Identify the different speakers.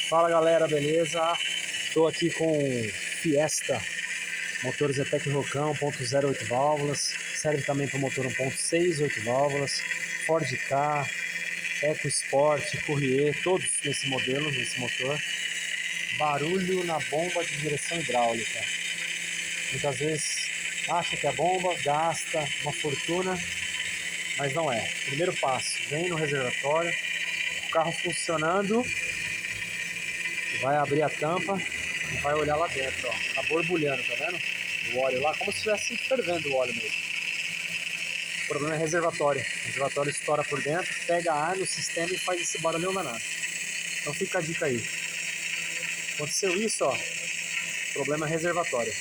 Speaker 1: Fala galera, beleza? Estou aqui com Fiesta, motor Zetec Rocão 1.08 válvulas, serve também para o motor 1.6, 8 válvulas, Ford Ka, EcoSport, Courier, todos nesse modelo, nesse motor. Barulho na bomba de direção hidráulica. Muitas vezes acha que é bomba, gasta uma fortuna, mas não é. Primeiro passo, vem no reservatório, o carro funcionando, vai abrir a tampa e vai olhar lá dentro, ó. Tá borbulhando, tá vendo? O óleo lá, como se estivesse fervendo o óleo mesmo. O problema é reservatório. O reservatório estoura por dentro, pega ar no sistema e faz esse barulhão danado. Então fica a dica aí. Aconteceu isso, ó. O problema é reservatório.